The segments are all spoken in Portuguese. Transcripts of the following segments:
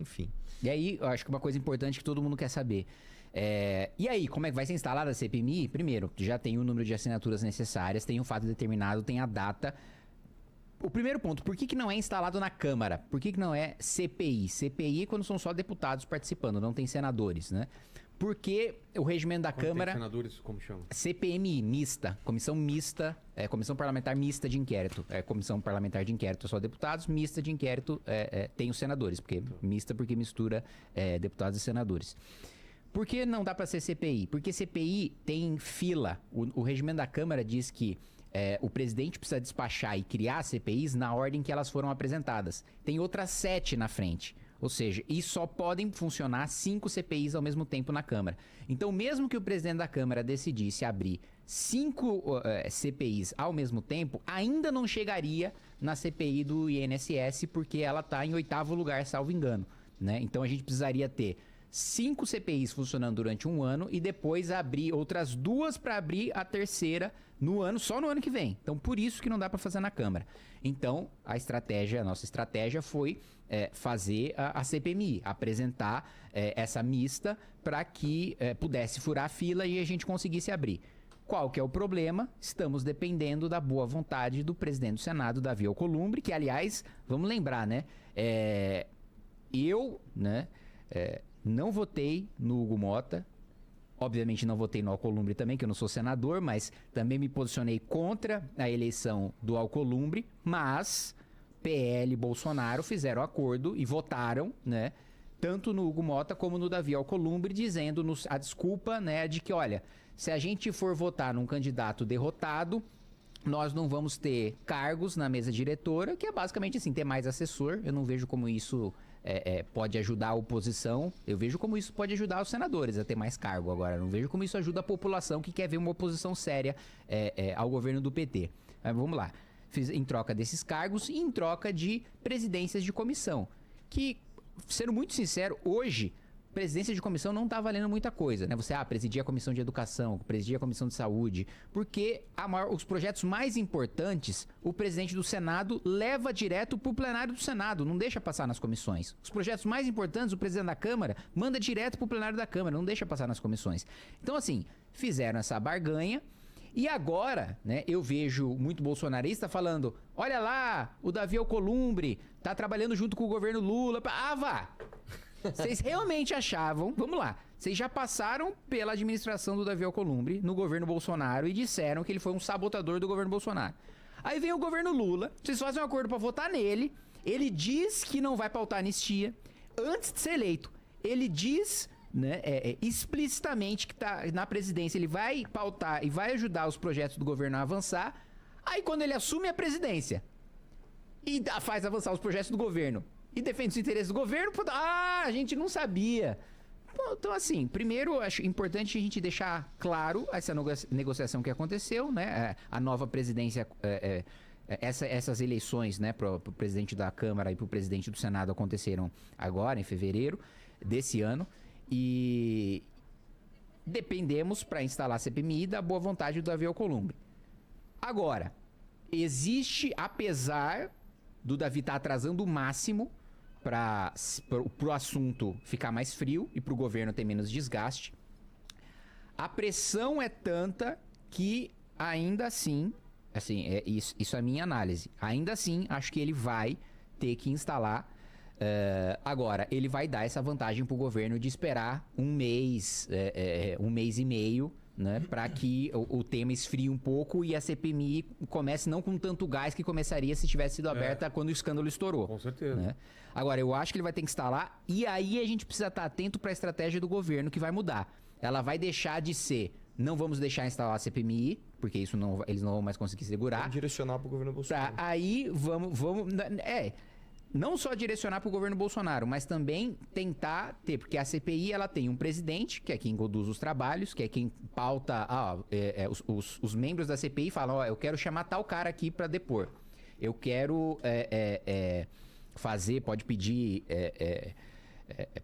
enfim. E aí, eu acho que uma coisa importante que todo mundo quer saber. E aí, como é que vai ser instalada a CPMI? Primeiro, já tem o número de assinaturas necessárias, tem o fato determinado, tem a data. O primeiro ponto, por que não é instalado na Câmara? Por que não é CPI? CPI é quando são só deputados participando, não tem senadores, né? Porque o regimento da Câmara... Tem senadores, como chama? CPMI, mista, comissão mista, comissão parlamentar mista de inquérito. Comissão parlamentar de inquérito só deputados, mista de inquérito tem os senadores, porque mista porque mistura deputados e senadores. Por que não dá para ser CPI? Porque CPI tem fila. O regimento da Câmara diz que o presidente precisa despachar e criar CPIs na ordem que elas foram apresentadas. Tem outras 7 na frente. Ou seja, e só podem funcionar 5 CPIs ao mesmo tempo na Câmara. Então, mesmo que o presidente da Câmara decidisse abrir 5 CPIs ao mesmo tempo, ainda não chegaria na CPI do INSS, porque ela está em 8º lugar, salvo engano, né? Então, a gente precisaria ter 5 CPIs funcionando durante um ano e depois abrir outras 2 para abrir a terceira só no ano que vem. Então, por isso que não dá para fazer na Câmara. Então, a nossa estratégia foi fazer a CPMI, apresentar essa mista para que pudesse furar a fila e a gente conseguisse abrir. Qual que é o problema? Estamos dependendo da boa vontade do presidente do Senado, Davi Alcolumbre, que, aliás, vamos lembrar, né? Não votei no Hugo Mota, obviamente não votei no Alcolumbre também, que eu não sou senador, mas também me posicionei contra a eleição do Alcolumbre, mas PL e Bolsonaro fizeram acordo e votaram, né, tanto no Hugo Mota como no Davi Alcolumbre, dizendo a desculpa, né, de que, olha, se a gente for votar num candidato derrotado, nós não vamos ter cargos na mesa diretora, que é basicamente assim, ter mais assessor. Eu não vejo como isso pode ajudar a oposição. Eu vejo como isso pode ajudar os senadores a ter mais cargo agora. Eu não vejo como isso ajuda a população que quer ver uma oposição séria ao governo do PT. Mas vamos lá. Em troca desses cargos e em troca de presidências de comissão. Que, sendo muito sincero, hoje... presidência de comissão não tá valendo muita coisa, né? Você, presidir a comissão de educação, presidir a comissão de saúde, porque os projetos mais importantes, o presidente do Senado leva direto pro plenário do Senado, não deixa passar nas comissões. Os projetos mais importantes, o presidente da Câmara manda direto pro plenário da Câmara, não deixa passar nas comissões. Então, assim, fizeram essa barganha. E agora, né, eu vejo muito bolsonarista falando, olha lá, o Davi Alcolumbre tá trabalhando junto com o governo Lula. Vá! Vocês realmente achavam... Vamos lá. Vocês já passaram pela administração do Davi Alcolumbre no governo Bolsonaro e disseram que ele foi um sabotador do governo Bolsonaro. Aí vem o governo Lula, vocês fazem um acordo pra votar nele, ele diz que não vai pautar anistia antes de ser eleito. Ele diz... né, explicitamente que tá na presidência, ele vai pautar e vai ajudar os projetos do governo a avançar. Aí quando ele assume a presidência e faz avançar os projetos do governo e defende os interesses do governo, a gente não sabia. Então, assim, primeiro acho importante a gente deixar claro essa negociação que aconteceu, né? A nova presidência, essas eleições, né, pro presidente da Câmara e pro presidente do Senado aconteceram agora, em fevereiro desse ano. E dependemos, para instalar a CPMI, da boa vontade do Davi Alcolumbre. Agora, existe, apesar do Davi estar atrasando o máximo para o assunto ficar mais frio e para o governo ter menos desgaste, a pressão é tanta que ainda assim, isso é a minha análise, ainda assim acho que ele vai ter que instalar. Agora, ele vai dar essa vantagem pro governo de esperar um mês e meio, né, para que o tema esfrie um pouco e a CPMI comece não com tanto gás que começaria se tivesse sido aberta quando o escândalo estourou. Com certeza. Né? Agora, eu acho que ele vai ter que instalar e aí a gente precisa estar atento para a estratégia do governo que vai mudar. Ela vai deixar de ser, não vamos deixar instalar a CPMI, porque isso eles não vão mais conseguir segurar. Vamos direcionar pro governo Bolsonaro. Aí vamos... Não só direcionar para o governo Bolsonaro, mas também tentar ter, porque a CPI ela tem um presidente, que é quem conduz os trabalhos, que é quem pauta, os membros da CPI falam, eu quero chamar tal cara aqui para depor. Eu quero pode pedir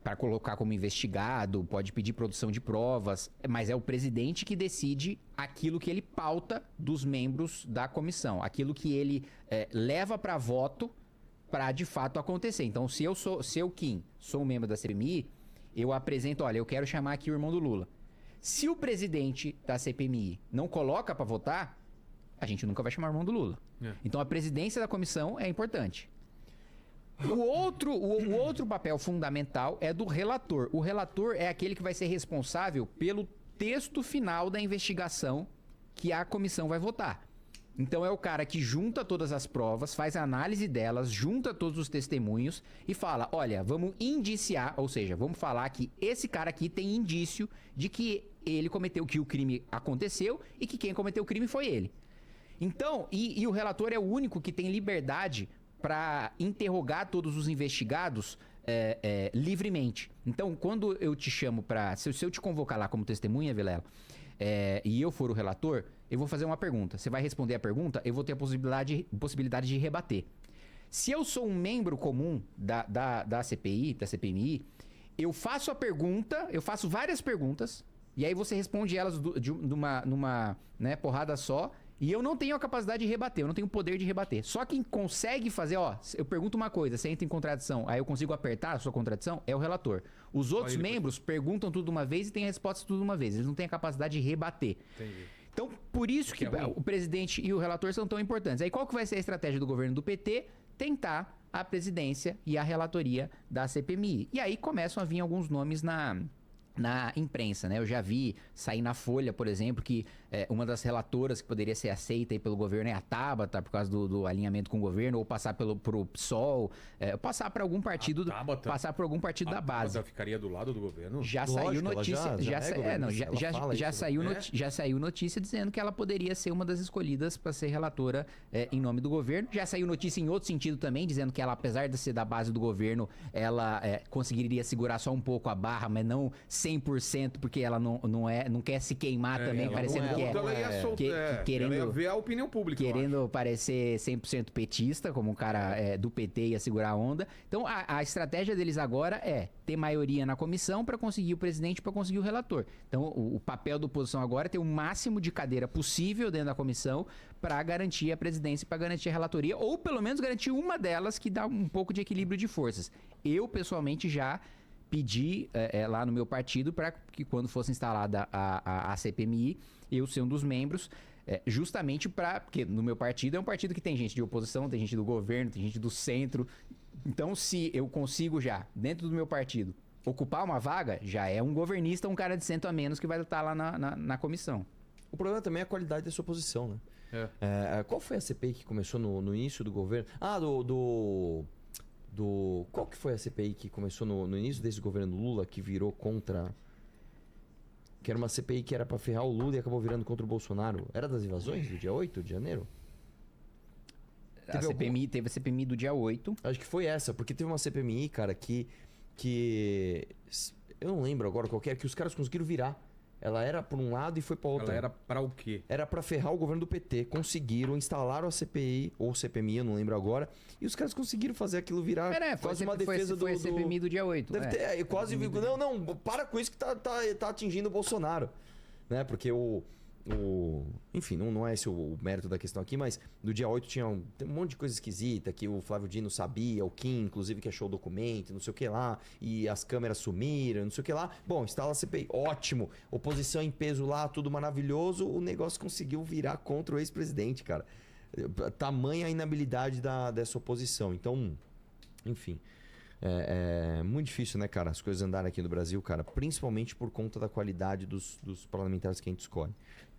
para colocar como investigado, pode pedir produção de provas, mas é o presidente que decide aquilo que ele pauta dos membros da comissão, aquilo que ele leva para voto para de fato acontecer. Então, se eu, Kim, sou um membro da CPMI, eu apresento, olha, eu quero chamar aqui o irmão do Lula. Se o presidente da CPMI não coloca para votar, a gente nunca vai chamar o irmão do Lula. Então, a presidência da comissão é importante. O outro papel fundamental é do relator. O relator é aquele que vai ser responsável pelo texto final da investigação que a comissão vai votar. Então é o cara que junta todas as provas, faz a análise delas, junta todos os testemunhos e fala, olha, vamos indiciar, ou seja, vamos falar que esse cara aqui tem indício de que ele cometeu, que o crime aconteceu e que quem cometeu o crime foi ele. Então, e o relator é o único que tem liberdade para interrogar todos os investigados livremente. Então, quando eu te chamo para... Se eu te convocar lá como testemunha, Vilela, e eu for o relator, eu vou fazer uma pergunta. Você vai responder a pergunta, eu vou ter a possibilidade de rebater. Se eu sou um membro comum da CPI, da CPMI, eu faço a pergunta, eu faço várias perguntas, e aí você responde elas numa porrada só, e eu não tenho a capacidade de rebater, eu não tenho o poder de rebater. Só quem consegue fazer, eu pergunto uma coisa, você entra em contradição, aí eu consigo apertar a sua contradição, é o relator. Os outros membros perguntam tudo de uma vez e têm a resposta tudo de uma vez. Eles não têm a capacidade de rebater. Entendi. Então, por isso que o presidente e o relator são tão importantes. Aí qual que vai ser a estratégia do governo do PT? Tentar a presidência e a relatoria da CPMI. E aí começam a vir alguns nomes na imprensa, né? Eu já vi sair na Folha, por exemplo, que uma das relatoras que poderia ser aceita aí pelo governo é a Tabata, por causa do alinhamento com o governo, ou passar pro PSOL, passar para algum partido, passar por algum partido da base. A Tabata ficaria do lado do governo? Já saiu notícia, já saiu notícia dizendo que ela poderia ser uma das escolhidas para ser relatora em nome do governo. Já saiu notícia em outro sentido também, dizendo que ela, apesar de ser da base do governo, ela conseguiria segurar só um pouco a barra, mas não 100%, porque ela não quer se queimar também, parecendo que querendo ela ia ver a opinião pública. Querendo parecer 100% petista, como um cara do PT ia segurar a onda. Então, a estratégia deles agora é ter maioria na comissão para conseguir o presidente, para conseguir o relator. Então, o papel da oposição agora é ter o máximo de cadeira possível dentro da comissão para garantir a presidência, para garantir a relatoria, ou pelo menos garantir uma delas que dá um pouco de equilíbrio de forças. Eu, pessoalmente, já pedi lá no meu partido para que quando fosse instalada a CPMI, eu ser um dos membros, justamente porque no meu partido é um partido que tem gente de oposição, tem gente do governo, tem gente do centro. Então, se eu consigo já, dentro do meu partido, ocupar uma vaga, já é um governista, um cara de centro a menos que vai estar lá na comissão. O problema também é a qualidade da sua posição, né? Qual foi a CPI que começou no início do governo? Qual que foi a CPI que começou no início desse governo Lula, que virou contra... Que era uma CPI que era pra ferrar o Lula e acabou virando contra o Bolsonaro. Era das invasões do dia 8 de janeiro? Teve a CPMI do dia 8. Acho que foi essa, porque teve uma CPMI, cara, que eu não lembro agora qual que era, que os caras conseguiram virar. Ela era pra um lado e foi pra outro. Ela era pra o quê? Era pra ferrar o governo do PT. Conseguiram, instalaram a CPI, ou CPMI, eu não lembro agora. E os caras conseguiram fazer aquilo virar quase uma defesa foi a CPMI do dia 8. Deve ter, quase... Não, para com isso que tá atingindo o Bolsonaro. Né? Porque enfim, não é esse o mérito da questão aqui, mas no dia 8 tem um monte de coisa esquisita que o Flávio Dino sabia, o Kim, inclusive, que achou o documento, não sei o que lá, e as câmeras sumiram, não sei o que lá. Bom, instala a CPI, ótimo. Oposição em peso lá, tudo maravilhoso. O negócio conseguiu virar contra o ex-presidente, cara. Tamanha a inabilidade dessa oposição. Então, enfim... É muito difícil, né, cara, as coisas andarem aqui no Brasil, cara, principalmente por conta da qualidade dos parlamentares que a gente escolhe.